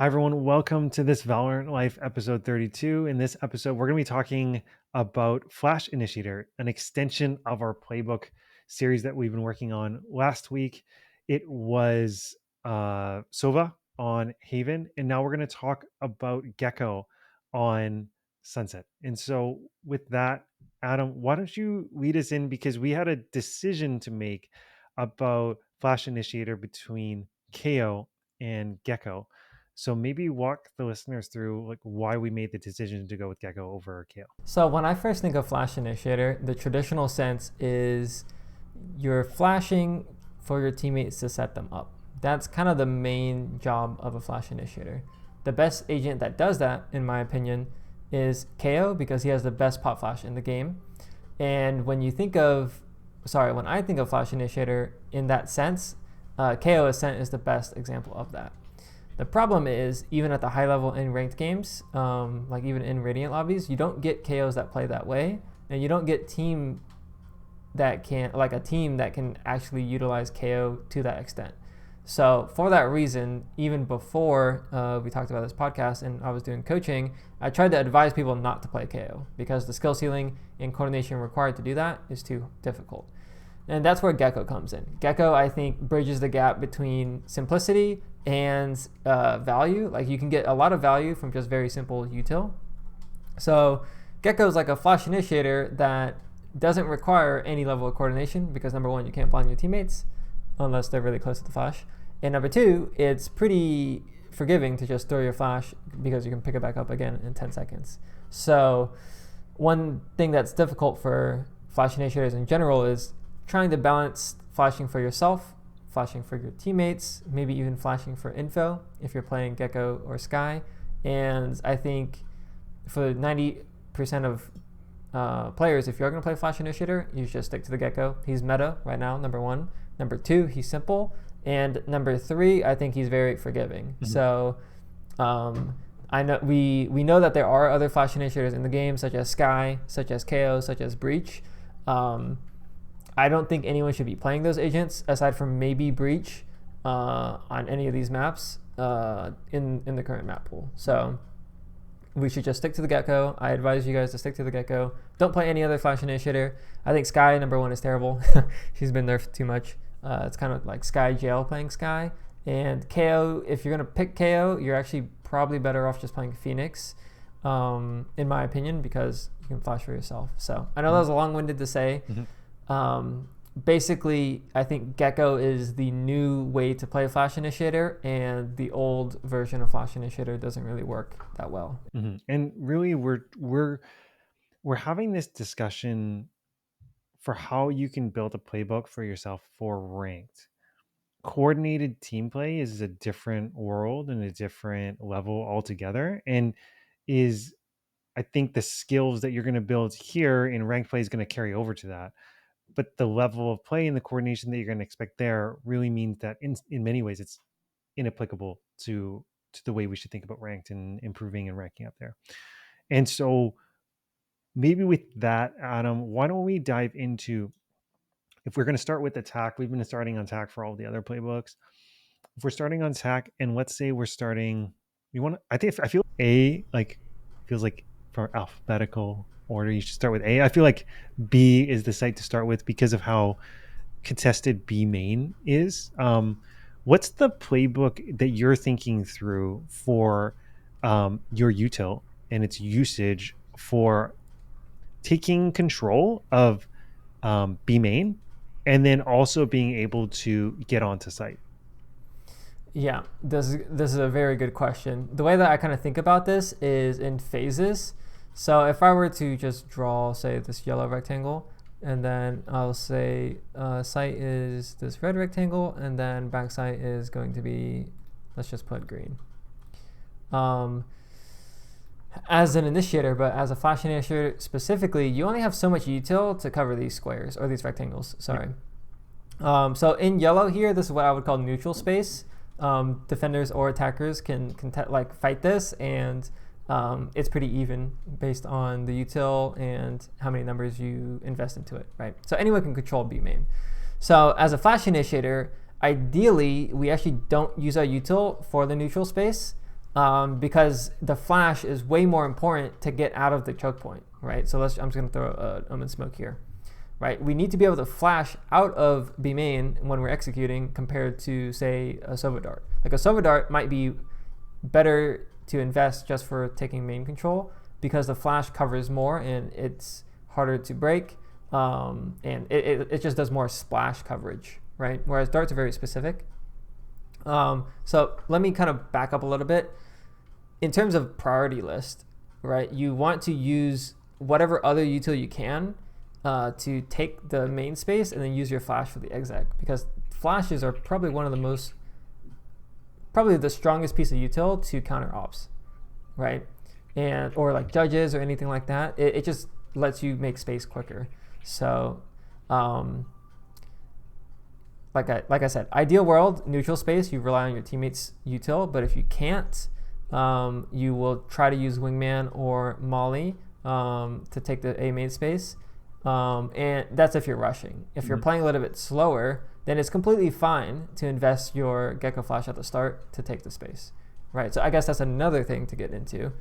Hi, everyone. Welcome to this Valorant Life episode 32. In this episode, we're going to be talking about Flash Initiator, an extension of our Playbook series that we've been working on. Last week, it was Sova on Haven, and now we're going to talk about Gekko on Sunset. And so, with that, Adam, why don't you lead us in, because we had a decision to make about Flash Initiator between KO and Gekko. So maybe walk the listeners through like why we made the decision to go with Gekko over KO. So when I first think of Flash Initiator, the traditional sense is you're flashing for your teammates to set them up. That's kind of the main job of a Flash Initiator. The best agent that does that, in my opinion, is KO because he has the best pop flash in the game. And when I think of Flash Initiator in that sense, KO Ascent is the best example of that. The problem is, even at the high level in ranked games, like even in Radiant lobbies, you don't get KOs that play that way, and you don't get a team that can actually utilize KO to that extent. So for that reason, even before we talked about this podcast and I was doing coaching, I tried to advise people not to play KO because the skill ceiling and coordination required to do that is too difficult. And that's where Gekko comes in. Gekko, I think, bridges the gap between simplicity and value. Like you can get a lot of value from just very simple util. So Gekko is like a Flash Initiator that doesn't require any level of coordination because number one, you can't blind your teammates unless they're really close to the flash. And number two, it's pretty forgiving to just throw your flash because you can pick it back up again in 10 seconds. So one thing that's difficult for Flash Initiators in general is trying to balance flashing for yourself, flashing for your teammates, maybe even flashing for info if you're playing Gekko or Skye. And I think for 90% of players, if you're going to play Flash Initiator, you should stick to the Gekko. He's meta right now, number one. Number two, he's simple. And number three, I think he's very forgiving. Mm-hmm. So I know we know that there are other Flash Initiators in the game, such as Skye, such as KO, such as Breach. I don't think anyone should be playing those agents aside from maybe Breach on any of these maps in the current map pool. So we should just stick to the Gekko. I advise you guys to stick to the Gekko. Don't play any other Flash Initiator. I think Skye, number one, is terrible. She's been nerfed too much. It's kind of like Skye Jail playing Skye. And KO, if you're going to pick KO, you're actually probably better off just playing Phoenix, in my opinion, because you can flash for yourself. So I know that was a long-winded to say. Mm-hmm. Basically, I think Gekko is the new way to play Flash Initiator, and the old version of Flash Initiator doesn't really work that well. Mm-hmm. And really, we're having this discussion for how you can build a playbook for yourself for ranked. Coordinated team play is a different world and a different level altogether, and is, I think, the skills that you're going to build here in ranked play is going to carry over to that. But the level of play and the coordination that you're going to expect there really means that in many ways it's inapplicable to the way we should think about ranked and improving and ranking up there. And so maybe with that, Adam, why don't we dive into, if we're going to start with attack, we've been starting on attack for all the other playbooks. If we're starting on attack, and let's say we're starting, I feel A feels like for alphabetical order, you should start with A. I feel like B is the site to start with because of how contested B main is. What's the playbook that you're thinking through for your util and its usage for taking control of B main and then also being able to get onto site? Yeah, this is a very good question. The way that I kind of think about this is in phases. So if I were to just draw, say, this yellow rectangle, and then I'll say site is this red rectangle, and then backside is going to be, let's just put green. As an initiator, but as a Flash Initiator specifically, you only have so much util to cover these squares, or these rectangles, sorry. So in yellow here, this is what I would call neutral space. Defenders or attackers can fight this, and it's pretty even based on the util and how many numbers you invest into it, right? So anyone can control B main. So as a Flash Initiator, ideally, we actually don't use our util for the neutral space. because the flash is way more important to get out of the choke point, right? So I'm just going to throw a omen smoke here, right? We need to be able to flash out of B main when we're executing compared to, say, a Sova Dart. Like a Sova Dart might be better to invest just for taking main control because the flash covers more and it's harder to break, and it just does more splash coverage, right? Whereas darts are very specific. So let me kind of back up a little bit. In terms of priority list, right, you want to use whatever other util you can to take the main space and then use your flash for the exec, because flashes are probably the strongest piece of util to counter ops, right? And or like judges or anything like that. It just lets you make space quicker. So like I said, ideal world, neutral space, you rely on your teammates' util, but if you can't, you will try to use wingman or molly to take the A main space, and that's if you're rushing. If you're playing a little bit slower, then it's completely fine to invest your Gekko flash at the start to take the space, right? So I guess that's another thing to get into,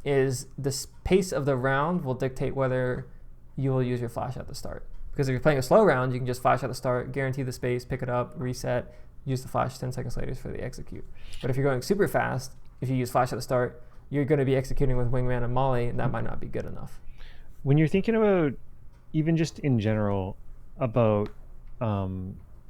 is the pace of the round will dictate whether you will use your flash at the start. Because if you're playing a slow round, you can just flash at the start, guarantee the space, pick it up, reset, use the flash 10 seconds later for the execute. But if you're going super fast, if you use flash at the start, you're going to be executing with wingman and molly, and that might not be good enough. When you're thinking about, even just in general, about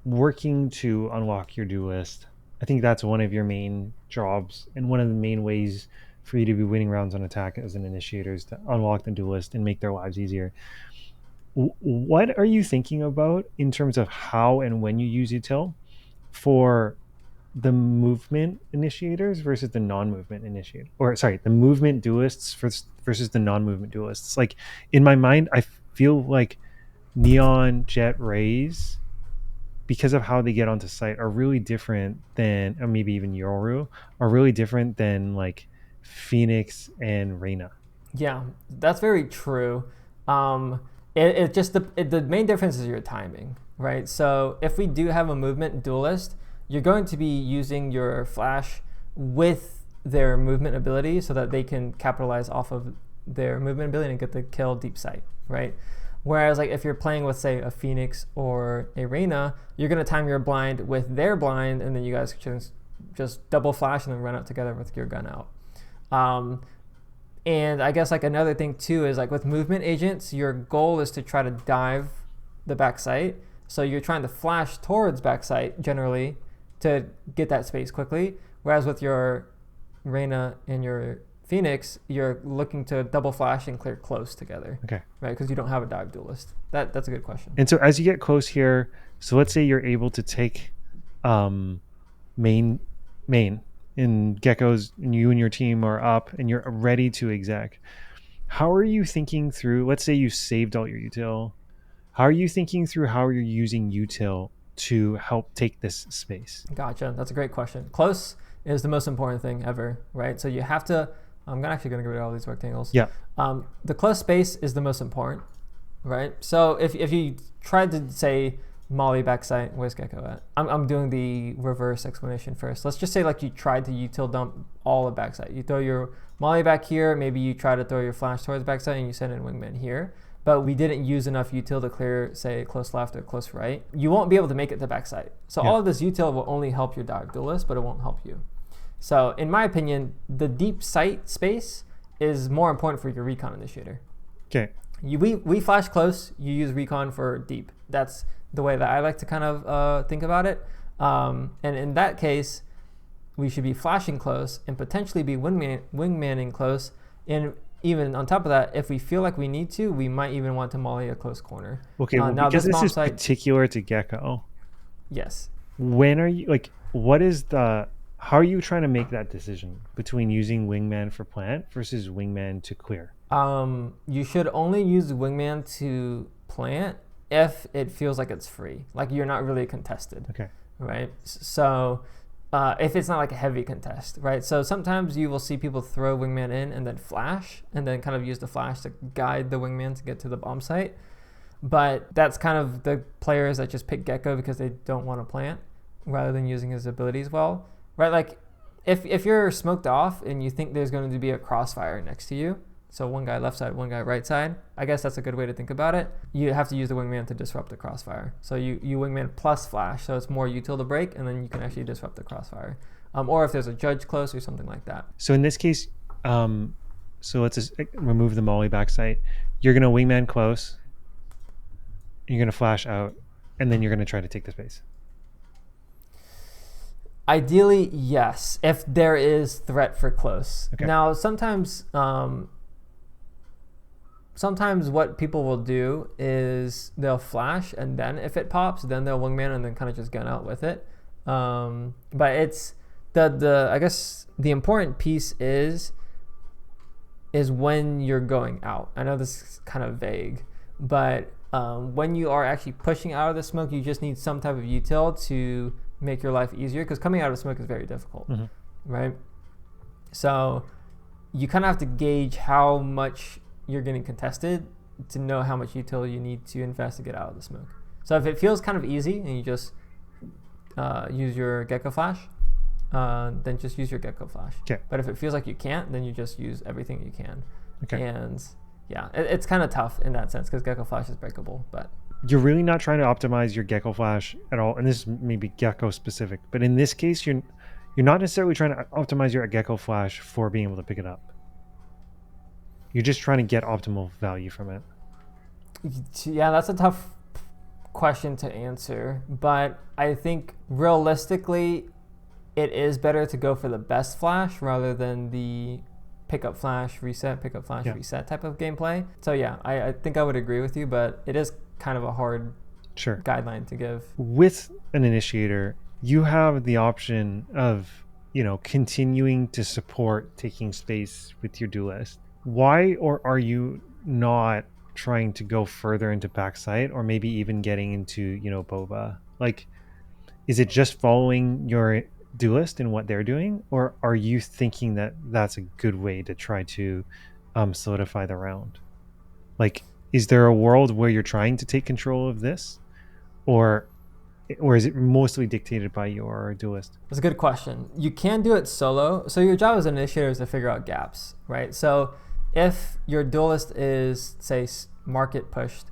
working to unlock your duelist, I think that's one of your main jobs and one of the main ways for you to be winning rounds on attack as an initiator is to unlock the duelist and make their lives easier. What are you thinking about in terms of how and when you use util for the movement initiators versus the non-movement initiator, or sorry, the movement duelists versus the non-movement duelists? Like in my mind, I feel like Neon, Jet, Rays, because of how they get onto site, are really different than, or maybe even Yoru, are really different than like Phoenix and Reyna. Yeah, that's very true. It just the main difference is your timing, right? So if we do have a movement duelist, you're going to be using your flash with their movement ability so that they can capitalize off of their movement ability and get the kill deep sight, right? Whereas like if you're playing with, say, a Phoenix or a Reyna, you're going to time your blind with their blind, and then you guys can just double flash and then run out together with your gun out. And I guess like another thing too is like with movement agents, your goal is to try to dive the backside. So you're trying to flash towards backside generally to get that space quickly. Whereas with your Reyna and your Phoenix, you're looking to double flash and clear close together. Okay. Right, because you don't have a dive duelist. That's a good question. And so as you get close here, so let's say you're able to take main and Gekko's and you and your team are up and you're ready to exec. How are you thinking through, let's say you saved all your util, how are you thinking through how you're using util to help take this space? Gotcha. That's a great question. Close is the most important thing ever, right? So you have to, I'm actually going to get rid of all these rectangles. Yeah. The close space is the most important, right? So if you tried to say molly backside, where's Gekko at? I'm doing the reverse explanation first. Let's just say like you tried to util dump all of backside. You throw your molly back here, maybe you try to throw your flash towards backside and you send in wingman here, but we didn't use enough util to clear, say, close left or close right. You won't be able to make it to backside. So all of this util will only help your dive duelist, but it won't help you. So in my opinion, the deep sight space is more important for your recon initiator. Okay. We flash close, you use recon for deep. That's the way that I like to kind of think about it. And in that case, we should be flashing close and potentially be wingmanning close. And even on top of that, if we feel like we need to, we might even want to molly a close corner. Okay, well, now because this is particular to Gekko. Yes. When are you, like, how are you trying to make that decision between using wingman for plant versus wingman to clear? You should only use wingman to plant if it feels like it's free, like you're not really contested. Okay. Right. So if it's not like a heavy contest, right? So sometimes you will see people throw wingman in and then flash and then kind of use the flash to guide the wingman to get to the bomb site. But that's kind of the players that just pick Gekko because they don't want to plant rather than using his abilities well, right? Like if you're smoked off and you think there's going to be a crossfire next to you, so one guy left side, one guy right side, I guess that's a good way to think about it. You have to use the wingman to disrupt the crossfire. So you wingman plus flash, so it's more util to break, and then you can actually disrupt the crossfire. Or if there's a judge close or something like that. So in this case, so let's just remove the molly backside. You're going to wingman close. You're going to flash out, and then you're going to try to take the space. Ideally, yes, if there is threat for close. Okay. Now, sometimes what people will do is they'll flash, and then if it pops, then they'll wingman and then kind of just gun out with it. But it's I guess the important piece is when you're going out. I know this is kind of vague, but when you are actually pushing out of the smoke, you just need some type of util to make your life easier, because coming out of smoke is very difficult, right? So you kind of have to gauge how much you're getting contested to know how much util you need to invest to get out of the smoke. So if it feels kind of easy and you just use your Gekko flash, then just use your Gekko flash. Okay. But if it feels like you can't, then you just use everything you can. Okay. And yeah, it's kind of tough in that sense because Gekko flash is breakable, but you're really not trying to optimize your Gekko flash at all. And this may be Gekko specific, but in this case, you're not necessarily trying to optimize your Gekko flash for being able to pick it up. You're just trying to get optimal value from it. Yeah, that's a tough question to answer, but I think realistically, it is better to go for the best flash rather than the pickup flash, reset, pickup flash, reset type of gameplay. So yeah, I think I would agree with you, but it is kind of a hard guideline to give. With an initiator, you have the option of, continuing to support taking space with your duelist. Why or are you not trying to go further into backside, or maybe even getting into, boba? Like, is it just following your duelist and what they're doing, or are you thinking that that's a good way to try to solidify the round? Like, is there a world where you're trying to take control of this, or is it mostly dictated by your duelist? That's a good question. You can do it solo. So your job as an initiator is to figure out gaps, right? So if your duelist is, say, market pushed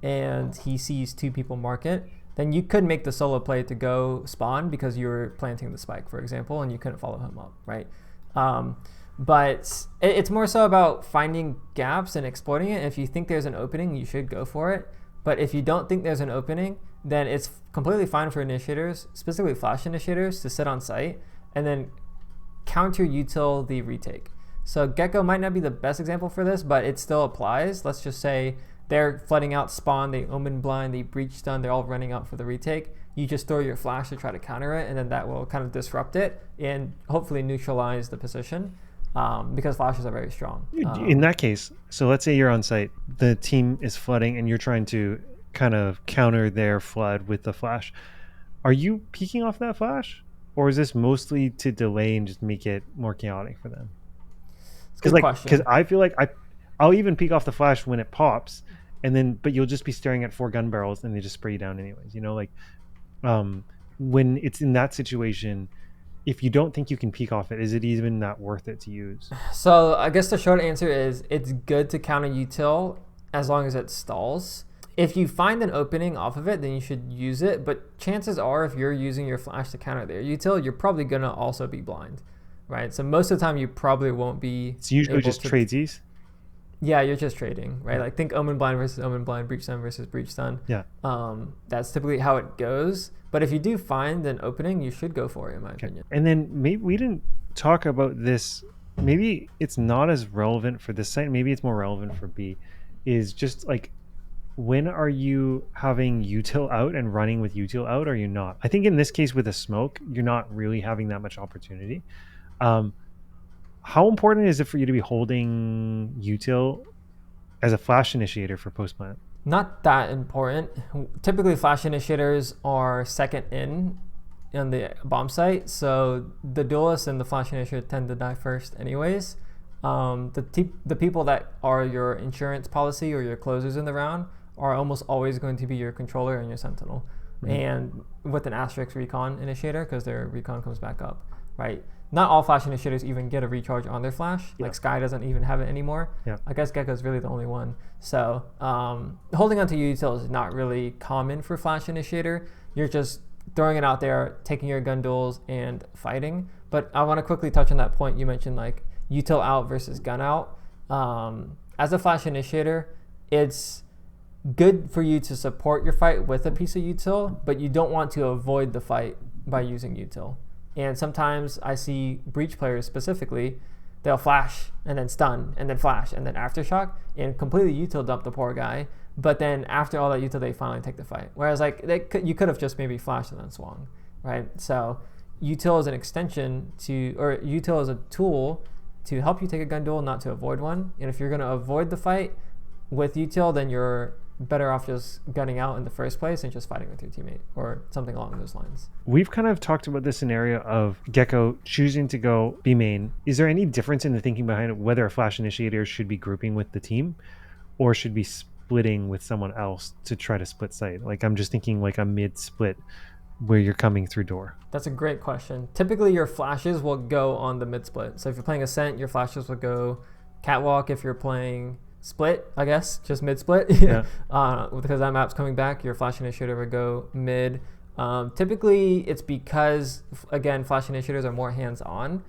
and he sees two people market, then you could make the solo play to go spawn because you were planting the spike, for example, and you couldn't follow him up, right? But it's more so about finding gaps and exploiting it. If you think there's an opening, you should go for it. But if you don't think there's an opening, then it's completely fine for initiators, specifically flash initiators, to sit on site and then counter util the retake. So Gekko might not be the best example for this, but it still applies. Let's just say they're flooding out spawn, they omen blind, they breach stun, they're all running out for the retake. You just throw your flash to try to counter it, and then that will kind of disrupt it and hopefully neutralize the position, because flashes are very strong. In that case, so let's say you're on site, the team is flooding and you're trying to kind of counter their flood with the flash. Are you peeking off that flash, or is this mostly to delay and just make it more chaotic for them? Because I feel like I'll even peek off the flash when it pops, but you'll just be staring at 4 gun barrels and they just spray you down anyways. When it's in that situation, if you don't think you can peek off it, is it even not worth it to use? So I guess the short answer is it's good to counter util as long as it stalls. If you find an opening off of it, then you should use it. But chances are, if you're using your flash to counter their util, you're probably going to also be blind, right? So most of the time, you probably won't be. It's usually just tradesies. Yeah, you're just trading, right? Like think omen blind versus omen blind, breach stun versus breach stun. Yeah. That's typically how it goes. But if you do find an opening, you should go for it, in my opinion. And then maybe we didn't talk about this. Maybe it's not as relevant for this site. Maybe it's more relevant for B. Is just like, when are you having util out and running with util out, or are you not? I think in this case with a smoke, you're not really having that much opportunity. How important is it for you to be holding util as a flash initiator for post plant? Not that important. Typically, flash initiators are second in on the bomb site, so the duelists and the flash initiator tend to die first anyways. The people that are your insurance policy or your closers in the round are almost always going to be your controller and your sentinel, and with an asterisk recon initiator because their recon comes back up, right? not all flash initiators even get a recharge on their flash. Yeah. Like Sky doesn't even have it anymore. Yeah. I guess Gekko's really the only one. So holding onto your util is not really common for flash initiator. You're just throwing it out there, taking your gun duels and fighting. But I want to quickly touch on that point you mentioned, like util out versus gun out. As a flash initiator, it's good for you to support your fight with a piece of util, but you don't want to avoid the fight by using util. And sometimes I see breach players specifically, they'll flash and then stun and then flash and then aftershock and completely util dump the poor guy. But then after all that util, they finally take the fight. Whereas like you could have just maybe flashed and then swung, right? So util is an extension to, or util is a tool to help you take a gun duel, not to avoid one. And if you're going to avoid the fight with util, then you're better off just gunning out in the first place and just fighting with your teammate or something along those lines. We've kind of talked about the scenario of Gekko choosing to go B main. Is there any difference in the thinking behind it, whether a flash initiator should be grouping with the team or should be splitting with someone else to try to split site? Like I'm just thinking like a mid split where you're coming through door. That's a great question. Typically your flashes will go on the mid split. So if you're playing Ascent, your flashes will go catwalk. If you're playing split, I guess, just mid split. Yeah. Because that map's coming back, your flash initiator would go mid. Typically it's because, again, flash initiators are more hands-on,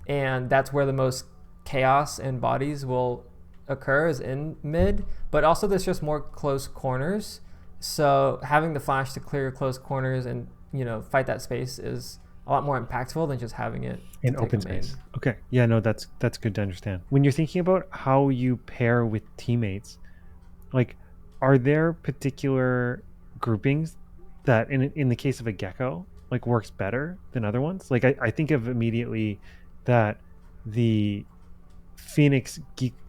and that's where the most chaos and bodies will occur is in mid, but also there's just more close corners. So having the flash to clear close corners and, you know, fight that space is a lot more impactful than just having it in open space. Okay. Yeah, no, that's good to understand. When you're thinking about how you pair with teammates, like, are there particular groupings that in the case of a Gekko, like works better than other ones? Like I think of immediately that the Phoenix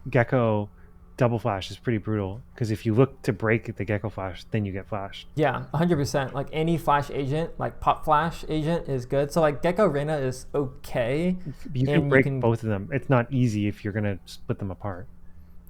Gekko double flash is pretty brutal, because if you look to break the Gekko flash, then you get flashed. Yeah, 100%. Like any flash agent, like pop flash agent is good. So like Gekko Reyna is okay. You can break both of them. It's not easy if you're gonna split them apart.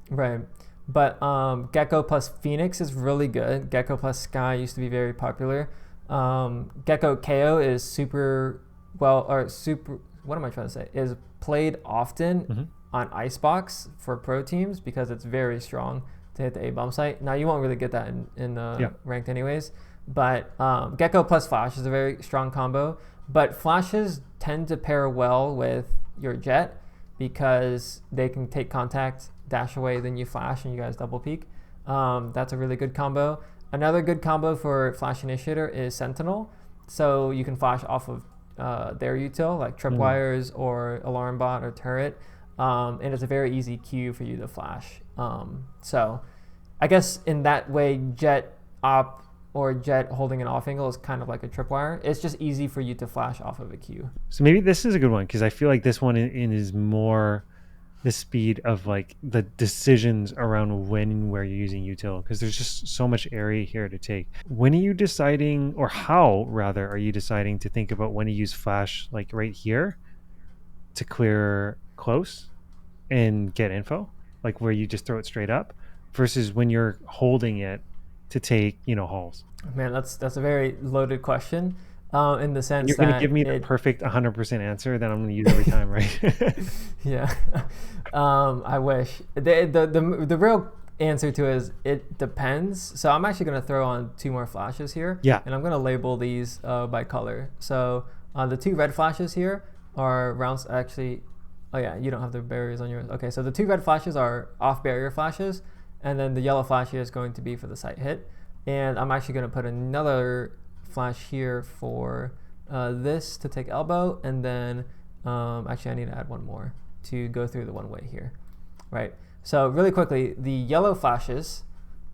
Right. But Gekko plus Phoenix is really good. Gekko plus Sky used to be very popular. Gekko KO is super, what am I trying to say? Is played often on Icebox for pro teams because it's very strong to hit the A bomb site. Now you won't really get that in ranked anyways, but Gekko plus Flash is a very strong combo. But flashes tend to pair well with your Jet because they can take contact, dash away, then you flash and you guys double peek. That's a really good combo. Another good combo for Flash Initiator is Sentinel. So you can flash off of their util like tripwires or alarm bot or turret. And it's a very easy cue for you to flash. So I guess in that way, Jet op or Jet holding an off angle is kind of like a tripwire. It's just easy for you to flash off of a cue. So maybe this is a good one, because I feel like this one is more the speed of like the decisions around when and where you're using util, because there's just so much area here to take. When are you deciding, or how rather are you deciding to think about when to use flash, like right here to clear close and get info, like where you just throw it straight up, versus when you're holding it to take, halls? Man, that's a very loaded question. In the sense you're going to give me the perfect 100% answer that I'm going to use every time, right? Yeah. I wish. The real answer to it is it depends. So I'm actually going to throw on 2 more flashes here. Yeah. And I'm going to label these by color. So the 2 red flashes here are rounds. Actually, oh yeah, you don't have the barriers on yours. Okay, so the 2 red flashes are off barrier flashes, and then the yellow flash here is going to be for the site hit. And I'm actually going to put another flash here for this to take elbow, and then actually I need to add 1 more to go through the 1-way here, right? So really quickly, the yellow flashes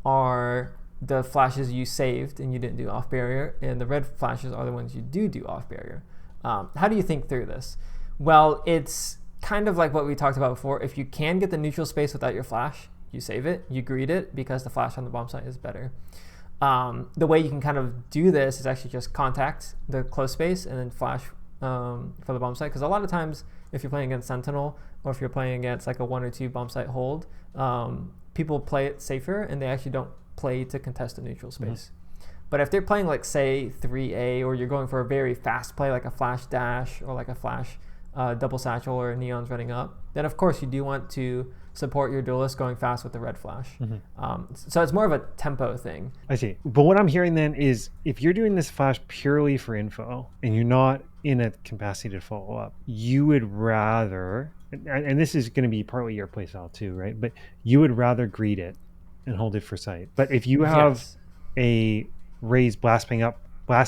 are the flashes you saved and you didn't do off barrier, and the red flashes are the ones you do off barrier. How do you think through this? Well, it's kind of like what we talked about before. If you can get the neutral space without your flash, you save it, you greet it, because the flash on the bomb site is better. The way you can kind of do this is actually just contact the close space and then flash for the bomb site, because a lot of times if you're playing against Sentinel or if you're playing against like a 1 or 2 bomb site hold, people play it safer and they actually don't play to contest the neutral space. But if they're playing like say 3A, or you're going for a very fast play like a flash dash or like a flash double satchel or neons running up, then of course you do want to support your duelist going fast with the red flash. So it's more of a tempo thing. I see. But what I'm hearing then is if you're doing this flash purely for info and you're not in a capacity to follow up, you would rather, and this is going to be partly your playstyle too, right? But you would rather greet it and hold it for sight. But if you have a Raze blast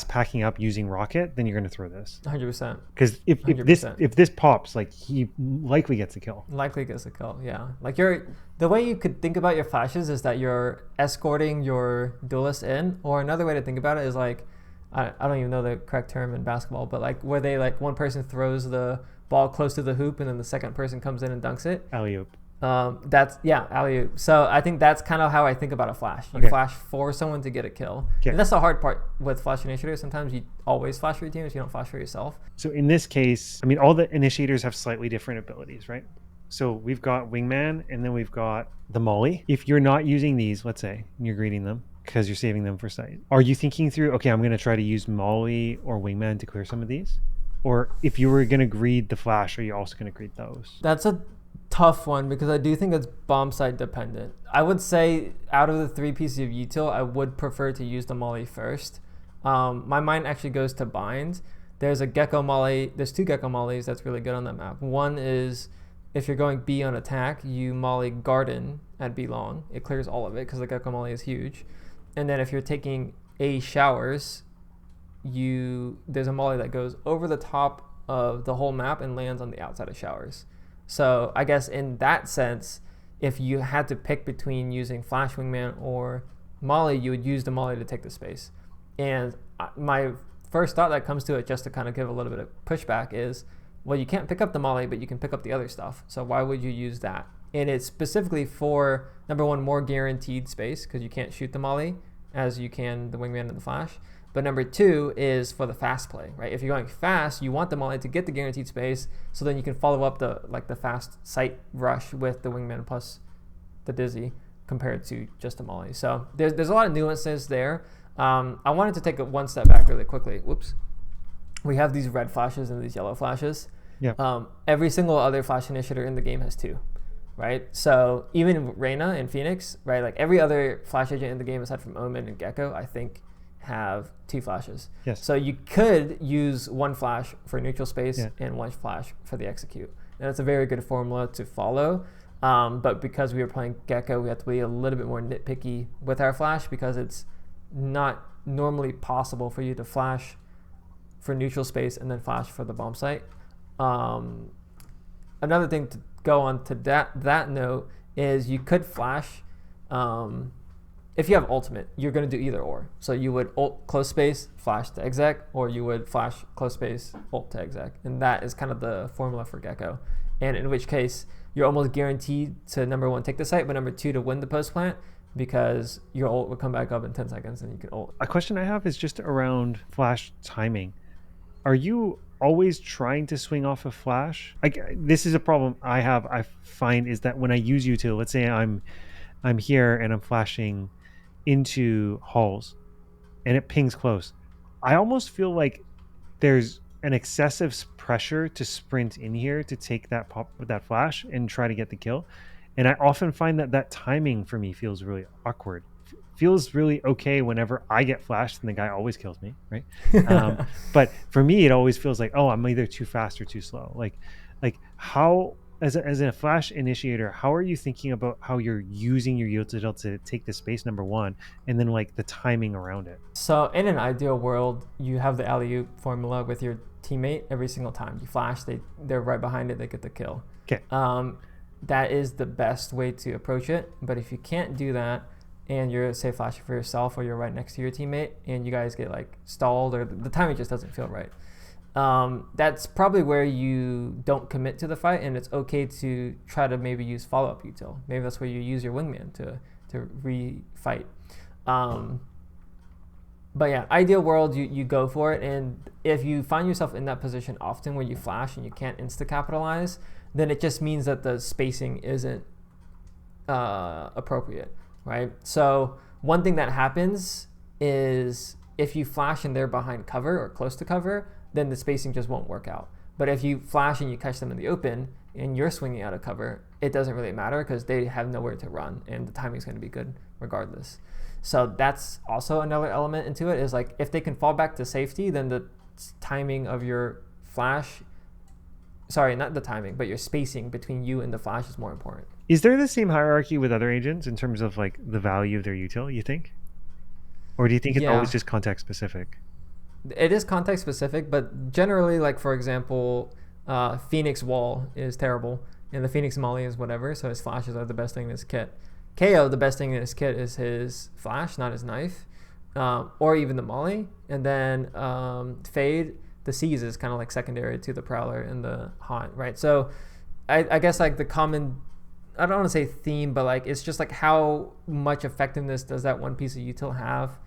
packing up using rocket, then you're going to throw this 100%. because if this pops, like he likely gets a kill. Yeah. Like the way you could think about your flashes is that you're escorting your duelist in, or another way to think about it is like, I don't even know the correct term in basketball, but like where they like one person throws the ball close to the hoop and then the second person comes in and dunks it. Alley-oop. Alley-oop. So I think that's kind of how I think about a flash. You flash for someone to get a kill. And that's the hard part with flash initiators. Sometimes you always flash for your teams, you don't flash for yourself. So in this case, I mean, all the initiators have slightly different abilities, right? So we've got wingman and then we've got the molly. If you're not using these, let's say, and you're greeting them because you're saving them for sight, are you thinking through, okay, I'm going to try to use molly or wingman to clear some of these? Or if you were going to greet the flash, are you also going to greet those? That's a tough one because I do think it's bomb site dependent. I would say out of the three pieces of util, I would prefer to use the molly first. My mind actually goes to bind. There's a Gekko molly. There's two Gekko mollies that's really good on that map. One is if you're going B on attack, you molly garden at B long. It clears all of it because the Gekko molly is huge. And then if you're taking A showers, there's a molly that goes over the top of the whole map and lands on the outside of showers. So I guess in that sense, if you had to pick between using flash wingman or molly, you would use the molly to take the space. And my first thought that comes to it, just to kind of give a little bit of pushback, is, well, you can't pick up the molly, but you can pick up the other stuff. So why would you use that? And it's specifically for, number one, more guaranteed space because you can't shoot the molly as you can the wingman and the flash. But number two is for the fast play, right? If you're going fast, you want the molly to get the guaranteed space, so then you can follow up the fast sight rush with the wingman plus the dizzy compared to just the molly. So there's a lot of nuances there. I wanted to take it one step back really quickly. Whoops. We have these red flashes and these yellow flashes. Yeah. Every single other flash initiator in the game has two, right? So even Reyna and Phoenix, right? Like every other flash agent in the game aside from Omen and Gekko, I think have two flashes. Yes. So you could use one flash for neutral space and one flash for the execute. And it's a very good formula to follow. But because we were playing Gekko, we have to be a little bit more nitpicky with our flash because it's not normally possible for you to flash for neutral space and then flash for the bomb site. Another thing to go on to that note is you could flash if you have ultimate, you're going to do either or. So you would ult close space, flash to exec, or you would flash close space, ult to exec. And that is kind of the formula for Gekko. And in which case, you're almost guaranteed to, number one, take the site, but number two, to win the post plant because your ult will come back up in 10 seconds and you can ult. A question I have is just around flash timing. Are you always trying to swing off a flash? This is a problem I find is that when I use util, let's say I'm here and I'm flashing into halls and it pings close, I almost feel like there's an excessive pressure to sprint in here to take that flash and try to get the kill. And I often find that timing for me feels really awkward. Feels really okay whenever I get flashed and the guy always kills me, right? But for me, it always feels like, oh, I'm either too fast or too slow. Like how, as a flash initiator, how are you thinking about how you're using your util to take the space, number one, and then like the timing around it? So in an ideal world, you have the alley-oop formula with your teammate every single time. You flash, they're right behind it, they get the kill. Okay. That is the best way to approach it. But if you can't do that, and you're, say, flashing for yourself or you're right next to your teammate and you guys get like stalled or the timing just doesn't feel right, that's probably where you don't commit to the fight, and it's okay to try to maybe use follow-up util. Maybe that's where you use your wingman to re-fight. But yeah, ideal world, you go for it, and if you find yourself in that position often where you flash and you can't insta-capitalize, then it just means that the spacing isn't appropriate. Right. So one thing that happens is if you flash and they're behind cover or close to cover, then the spacing just won't work out. But if you flash and you catch them in the open and you're swinging out of cover, it doesn't really matter because they have nowhere to run and the timing's going to be good regardless. So that's also another element into it, is like if they can fall back to safety, then the timing of your flash, sorry, not the timing, but your spacing between you and the flash is more important. Is there the same hierarchy with other agents in terms of like the value of their util, you think? Or do you think it's always Yeah, just context specific? it is context specific, but generally, like for example, Phoenix Wall is terrible, and the Phoenix Molly is whatever, so his flashes are the best thing in his kit. KO, the best thing in his kit is his flash, not his knife, or even the Molly. And then Fade, the Seize is kind of like secondary to the Prowler and the Haunt, right? So I guess like the common, I don't want to say theme, but like it's just like how much effectiveness does that one piece of util have?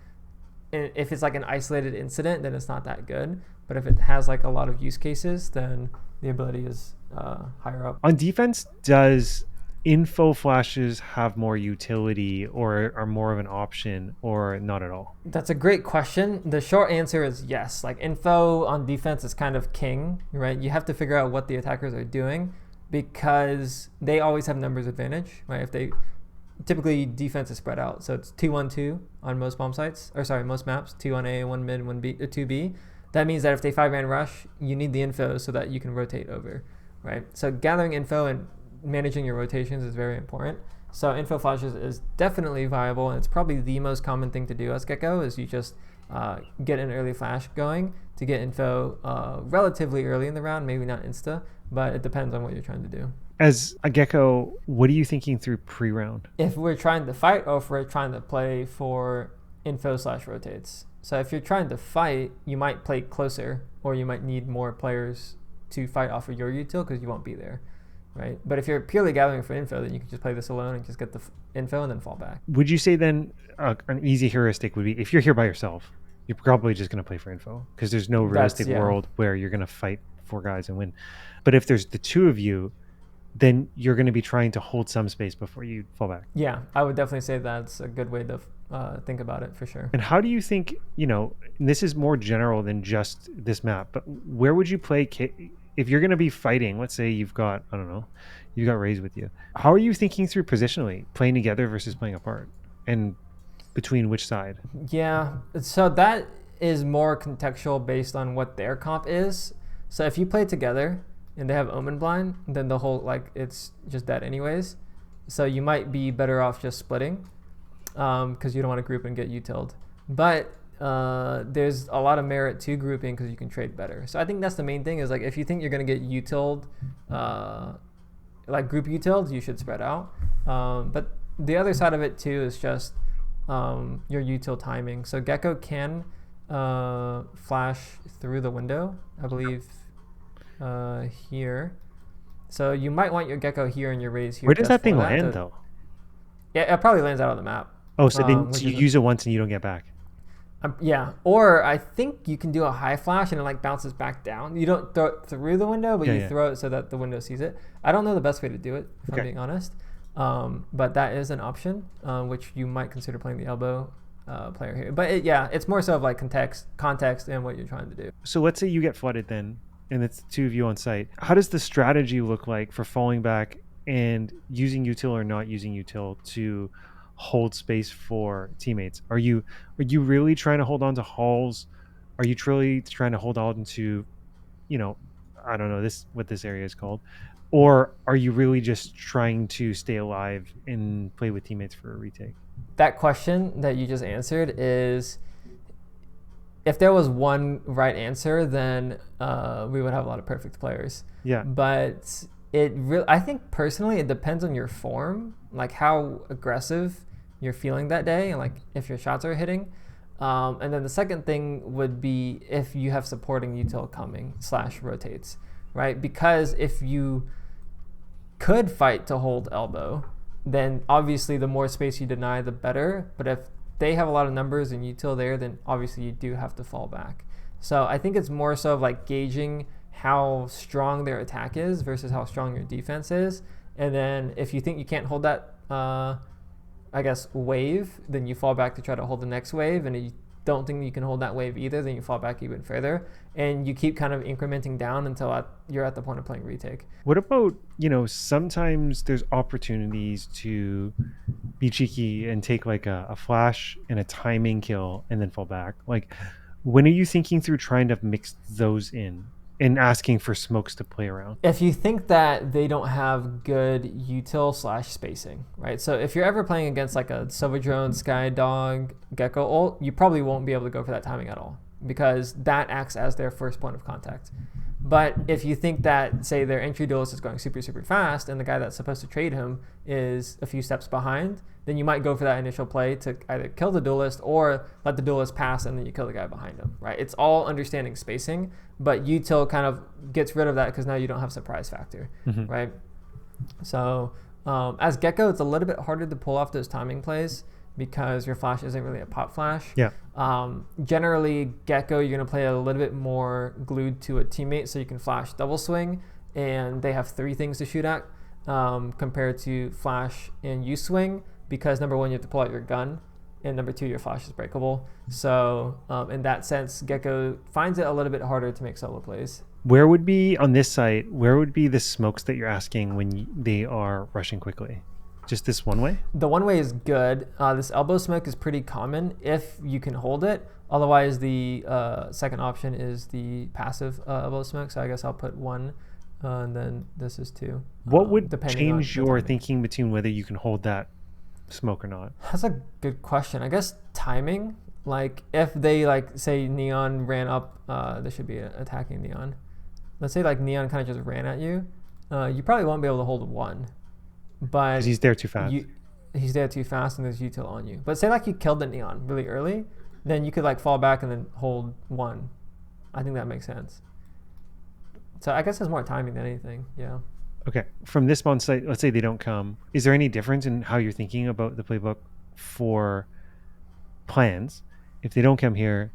And if it's like an isolated incident, then it's not that good. But if it has like a lot of use cases, then the ability is higher up. On defense, does info flashes have more utility or are more of an option or not at all? That's a great question. The short answer is yes. Like info on defense is kind of king, right? You have to figure out what the attackers are doing because they always have numbers advantage, right? If they typically defense is spread out, so it's 2-1-2 on most bomb sites, or sorry, most maps, 2 on A, 1 mid, 1 B, 2 B. That means that if they 5-man rush, you need the info so that you can rotate over, right? So gathering info and managing your rotations is very important. So info flashes is definitely viable, and it's probably the most common thing to do as Gekko, is you just get an early flash going to get info relatively early in the round, maybe not insta, but it depends on what you're trying to do. As a Gekko, what are you thinking through pre-round? If we're trying to fight or if we're trying to play for info/rotates. So if you're trying to fight, you might play closer, or you might need more players to fight off of your util because you won't be there, right? But if you're purely gathering for info, then you can just play this alone and just get the info and then fall back. Would you say then an easy heuristic would be if you're here by yourself, you're probably just going to play for info because there's no realistic world where you're going to fight 4 guys and win. But if there's the 2 of you, then you're going to be trying to hold some space before you fall back. Yeah, I would definitely say that's a good way to think about it for sure. And how do you think, and this is more general than just this map, but where would you play if you're going to be fighting? Let's say you've got, I don't know, you've got Raze with you. How are you thinking through positionally, playing together versus playing apart, and between which side? Yeah, so that is more contextual based on what their comp is. So if you play together and they have Omen Blind, then the whole, like, it's just dead anyways. So you might be better off just splitting because you don't want to group and get utiled. But there's a lot of merit to grouping because you can trade better. So I think that's the main thing, is like if you think you're going to get utiled, like group utiled, you should spread out. But the other side of it too is just your util timing. So Gekko can flash through the window, I believe, here. So you might want your Gekko here and your Raze here. Where does that thing land though? Yeah, it probably lands out on the map. Oh, so then you use it once and you don't get back. Yeah, or I think you can do a high flash and it like bounces back down. You don't throw it through the window, but you throw it so that the window sees it. I don't know the best way to do it, if I'm being honest. But that is an option, which you might consider playing the elbow player here. But it's more so of like context and what you're trying to do. So let's say you get flooded then, and it's the 2 of you on site. How does the strategy look like for falling back and using util or not using util to hold space for teammates? Are you really trying to hold on to halls? Are you truly trying to hold on to, I don't know what this area is called, or are you really just trying to stay alive and play with teammates for a retake? That question that you just answered is, if there was one right answer, then we would have a lot of perfect players. Yeah. But I think personally it depends on your form, like how aggressive you're feeling that day, and like if your shots are hitting. And then the second thing would be if you have supporting util coming /rotates, right? Because if you could fight to hold elbow, then obviously the more space you deny, the better. But if they have a lot of numbers and util there, then obviously you do have to fall back. So I think it's more so of like gauging how strong their attack is versus how strong your defense is. And then if you think you can't hold that, wave, then you fall back to try to hold the next wave. And don't think you can hold that wave either, then you fall back even further, and you keep kind of incrementing down until you're at the point of playing retake. What about, sometimes there's opportunities to be cheeky and take like a flash and a timing kill and then fall back. Like, when are you thinking through trying to mix those in and asking for smokes to play around? If you think that they don't have good util / spacing, right? So if you're ever playing against like a Silver Drone, Sky Dog, Gekko ult, you probably won't be able to go for that timing at all because that acts as their first point of contact. But if you think that, say, their entry duelist is going super, super fast and the guy that's supposed to trade him is a few steps behind, then you might go for that initial play to either kill the duelist or let the duelist pass and then you kill the guy behind him, right? It's all understanding spacing, but util kind of gets rid of that because now you don't have surprise factor, right? So as Gekko, it's a little bit harder to pull off those timing plays because your flash isn't really a pop flash. Yeah. Generally, Gekko, you're going to play a little bit more glued to a teammate so you can flash double swing, and they have 3 things to shoot at compared to flash and U swing because number 1, you have to pull out your gun, and number 2, your flash is breakable. So in that sense, Gekko finds it a little bit harder to make solo plays. Where would be, on this site, where would be the smokes that you're asking when they are rushing quickly? Just this one way? The one way is good. This elbow smoke is pretty common if you can hold it. Otherwise, the second option is the passive elbow smoke. So I guess I'll put 1, and then this is 2. What would change your thinking between whether you can hold that smoke or not? That's a good question. I guess timing. Like if they say Neon ran up, this should be attacking Neon. Let's say like Neon kind of just ran at you. You probably won't be able to hold 1. But he's there too fast. He's there too fast, and there's util on you. But say like you killed the Neon really early, then you could like fall back and then hold 1. I think that makes sense. So I guess it's more timing than anything. Yeah. Okay. From this spawn site, let's say they don't come. Is there any difference in how you're thinking about the playbook for plans? If they don't come here,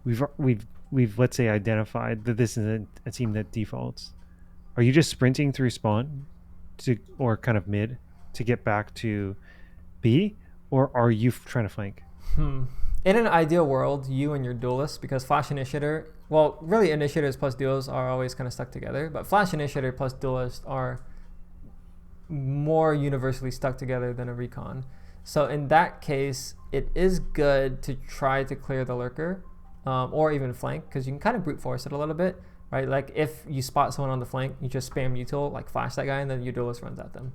we've let's say identified that this is a team that defaults. Are you just sprinting through spawn or kind of mid to get back to B, or are you trying to flank? In an ideal world, you and your duelist, because Flash Initiator, well, really Initiators plus duels are always kind of stuck together, but Flash Initiator plus duelist are more universally stuck together than a recon. So in that case, it is good to try to clear the lurker or even flank, because you can kind of brute force it a little bit. Right, like if you spot someone on the flank, you just spam util, like flash that guy, and then your duelist runs at them,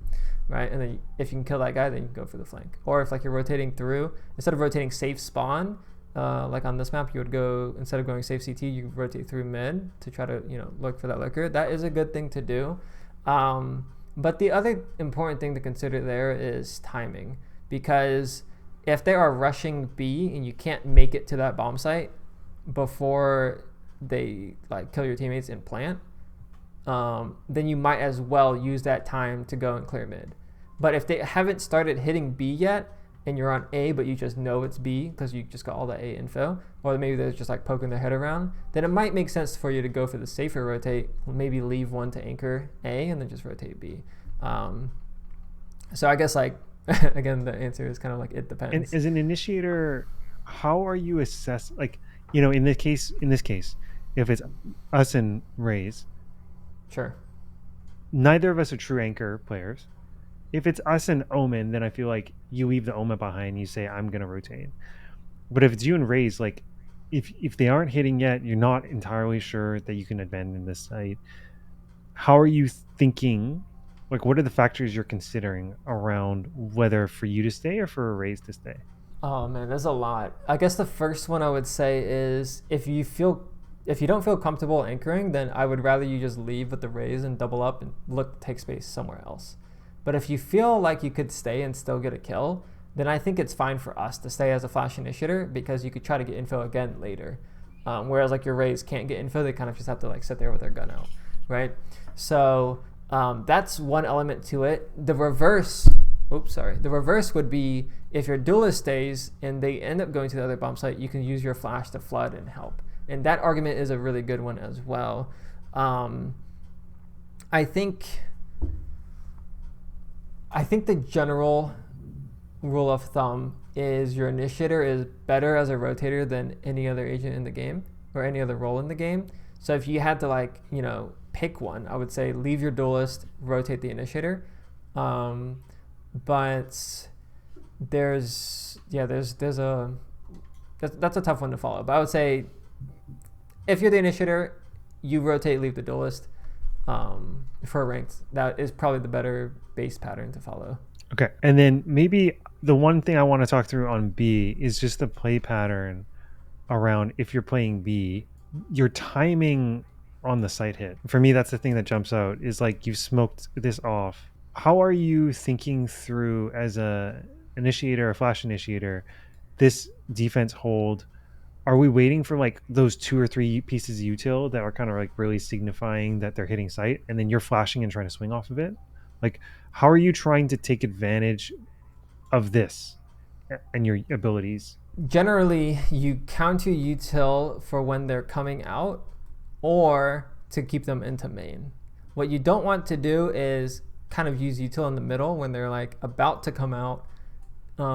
right? And then if you can kill that guy, then you can go for the flank. Or if like you're rotating through, instead of rotating safe spawn, like on this map, you would go, instead of going safe CT, you rotate through mid to try to look for that lurker. That is a good thing to do. But the other important thing to consider there is timing, because if they are rushing B and you can't make it to that bomb site before they like kill your teammates and plant, then you might as well use that time to go and clear mid. But if they haven't started hitting B yet and you're on A but you just know it's B because you just got all the A info, or maybe they're just like poking their head around, then it might make sense for you to go for the safer rotate, maybe leave 1 to anchor A and then just rotate B. So I guess like again the answer is kind of like it depends. And as an initiator, how are you assess, like, in this case, if it's us and Rays, sure, neither of us are true anchor players. If it's us and Omen, then I feel like you leave the Omen behind and you say, I'm going to rotate. But if it's you and Rays, like, if they aren't hitting yet, you're not entirely sure that you can abandon this site. How are you thinking? Like, what are the factors you're considering around whether for you to stay or for Rays to stay? Oh man, there's a lot. I guess the first one I would say is if you don't feel comfortable anchoring, then I would rather you just leave with the Rays and double up and take space somewhere else. But if you feel like you could stay and still get a kill, then I think it's fine for us to stay as a flash initiator because you could try to get info again later. Whereas like your Rays can't get info, they kind of just have to like sit there with their gun out, right? So that's one element to it. The reverse would be if your duelist stays and they end up going to the other bomb site, you can use your flash to flood and help. And that argument is a really good one as well. I think the general rule of thumb is your initiator is better as a rotator than any other agent in the game or any other role in the game. So if you had to like, pick one, I would say leave your duelist, rotate the initiator. But there's a that's a tough one to follow. But I would say if you're the initiator, you rotate, leave the duelist. For ranked, that is probably the better base pattern to follow. Okay. And then maybe the one thing I want to talk through on B is just the play pattern around if you're playing B, your timing on the site hit. For me, that's the thing that jumps out is like you've smoked this off. How are you thinking through as a initiator, a flash initiator, this defense hold? Are we waiting for like those 2 or 3 pieces of util that are kind of like really signifying that they're hitting site, and then you're flashing and trying to swing off of it? Like, how are you trying to take advantage of this and your abilities? Generally, you counter util for when they're coming out or to keep them into main. What you don't want to do is kind of use util in the middle when they're like about to come out,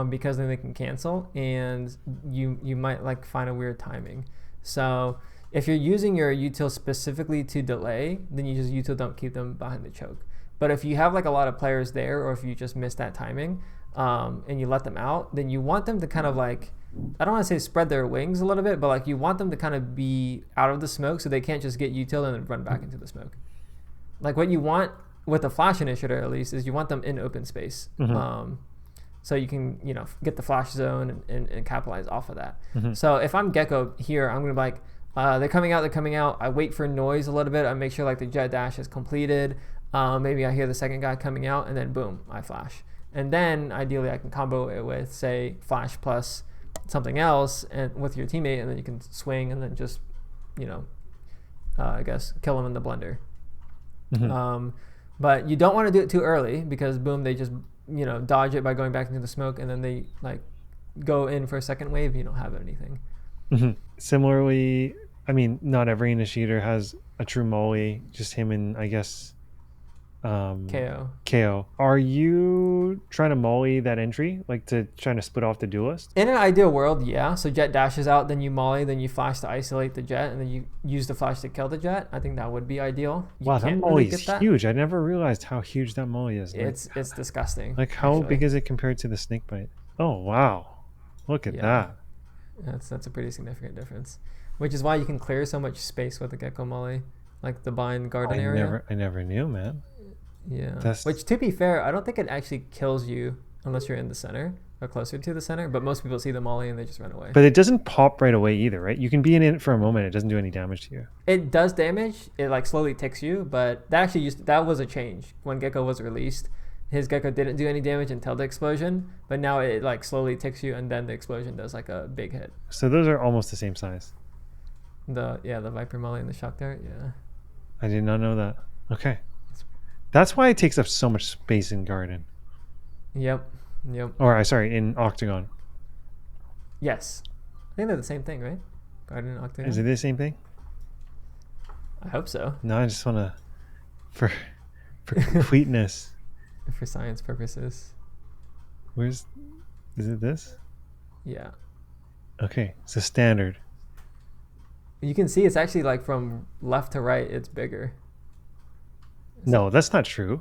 because then they can cancel and you might like find a weird timing. So if you're using your util specifically to delay, then you just util don't keep them behind the choke. But if you have like a lot of players there, or if you just miss that timing, and you let them out, then you want them to kind of like, I don't want to say spread their wings a little bit, but like you want them to kind of be out of the smoke so they can't just get util and then run back into the smoke. Like what you want with a flash initiator at least is you want them in open space. So you can, get the flash zone and capitalize off of that. So if I'm Gekko here, I'm going to be like, they're coming out. I wait for noise a little bit. I make sure like the jet dash is completed. Maybe I hear the second guy coming out and then boom, I flash. And then ideally I can combo it with say flash plus something else and with your teammate, and then you can swing and then just, I guess kill them in the blender. But you don't want to do it too early because boom, they just, dodge it by going back into the smoke, and then they like go in for a second wave. You don't have anything. Similarly, I mean, not every initiator has a true molly, just him and I guess KO. Are you trying to molly that entry, like to trying to split off the duelist? In an ideal world, yeah. So jet dashes out, then you molly, then you flash to isolate the jet, and then you use the flash to kill the jet. I think that would be ideal. Wow, that molly is huge. I never realized how huge that molly is. It's disgusting. Like how big is it compared to the snake bite? Oh wow, look at that. That's a pretty significant difference. Which is why you can clear so much space with the Gekko molly, like the bind garden area. I never knew, man. Yeah. Which, to be fair, I don't think it actually kills you unless you're in the center or closer to the center. But most people see the molly and they just run away. But it doesn't pop right away either, right? You can be in it for a moment. It doesn't do any damage to you. It does damage. It like slowly ticks you. But that was a change when Gekko was released. His Gekko didn't do any damage until the explosion. But now it like slowly ticks you, and then the explosion does like a big hit. So those are almost the same size. The Viper molly and the shock dart. Yeah. I did not know that. Okay. That's why it takes up so much space in Garden. Yep. Or, sorry, in Octagon. Yes. I think they're the same thing, right? Garden and Octagon. Is it the same thing? I hope so. No, I just want to... For completeness. For science purposes. Is it this? Yeah. Okay, so standard. You can see it's actually like from left to right, it's bigger. No, that's not true.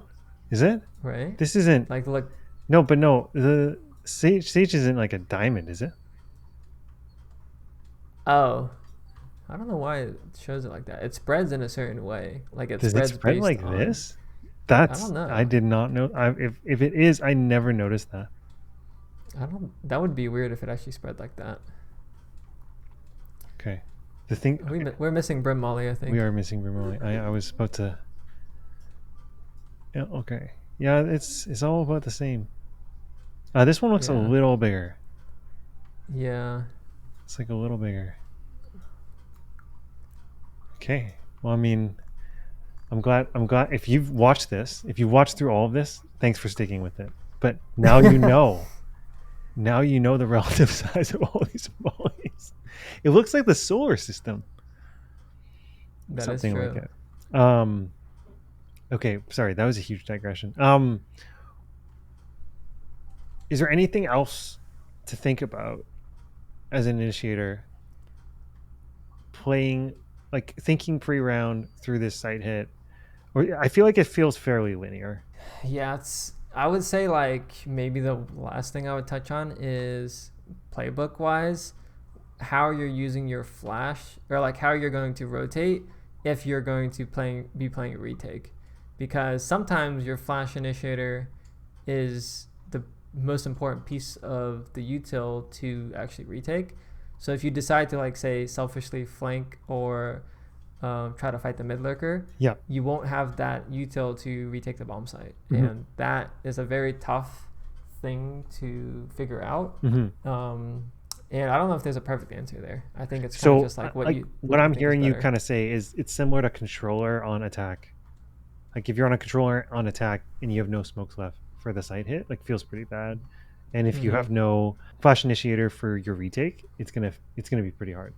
Is it? Right. This isn't like look. No, but no, the sage isn't like a diamond, is it? Oh, I don't know why it shows it like that. It spreads in a certain way. Like Does it spread like this? I don't know. I did not know. If it is, I never noticed that. That would be weird if it actually spread like that. Okay. The thing we're missing Brim Molly, I think. We are missing Brim Molly. I was about to. Yeah, okay. Yeah, it's all about the same. This one looks a little bigger. Yeah. It's like a little bigger. Okay. Well, I mean, I'm glad if you've watched this, if you watched through all of this, thanks for sticking with it. But now you know. Now you know the relative size of all these mollies. It looks like the solar system. That Something is true. like it. Okay, sorry, that was a huge digression. is there anything else to think about as an initiator playing, like thinking pre-round through this site hit? Or I feel like it feels fairly linear. Yeah, it's. I would say like maybe the last thing I would touch on is playbook wise, how you're using your flash or like how you're going to rotate if you're going to be playing a retake, because sometimes your flash initiator is the most important piece of the util to actually retake. So if you decide to like say selfishly flank or try to fight the mid lurker, Yeah. you won't have that util to retake the bomb site, Mm-hmm. and that is a very tough thing to figure out. Mm-hmm. And I don't know if there's a perfect answer there. I think it's kind of So just like what like what you I'm think is hearing you better. kind of say is it's similar to controller on attack. Like if you're on a controller on attack and you have no smokes left for the site hit, like feels pretty bad. And if you Mm-hmm. have no flash initiator for your retake, it's gonna be pretty hard.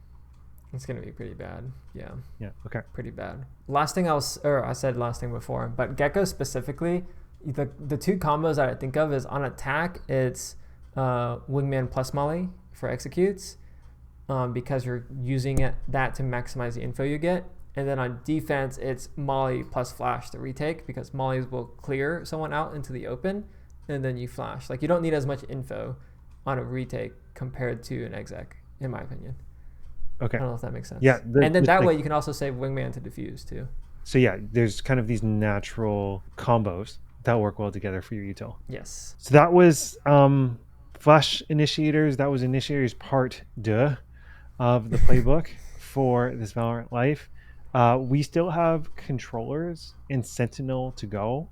It's gonna be pretty bad. Yeah, Yeah. Okay. pretty bad. Last thing I said last thing before, but Gekko specifically, the two combos that I think of is on attack, it's wingman plus molly for executes, because you're using that to maximize the info you get. And then on defense, it's molly plus flash to retake, because mollies will clear someone out into the open, and then you flash. Like you don't need as much info on a retake compared to an exec, in my opinion. I Okay. don't know if that makes Yeah. sense. And then Just that like way you can also save wingman to diffuse too. so. Yeah. There's kind of these natural combos that work well together for your util. Yes. So that was flash initiators. That was initiators part deux of the playbook for this Valorant life. We still have controllers and Sentinel to go.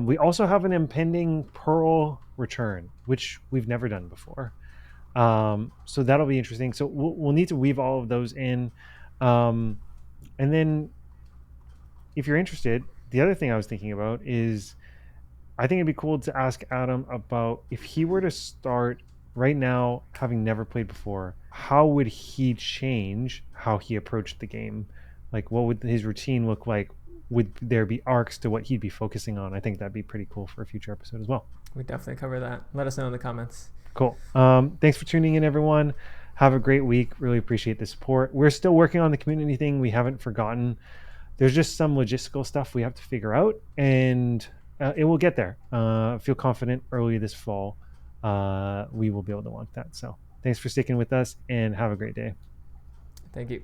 We also have an impending Pearl return, which we've never done before. So that'll be interesting. So we'll need to weave all of those in. And then, if you're interested, the other thing I was thinking about is I think it'd be cool to ask Adam about if he were to start right now, having never played before, how would he change how he approached the game? Like, what would his routine look like? Would there be arcs to what he'd be focusing on? I think that'd be pretty cool for a future episode as well. We definitely cover that. Let us know in the comments. Cool. Thanks for tuning in, everyone. Have a great week. Really appreciate the support. We're still working on the community thing. We haven't forgotten. There's just some logistical stuff we have to figure out, and it will get there. Feel confident early this fall we will be able to launch that. So thanks for sticking with us, and have a great day. Thank you.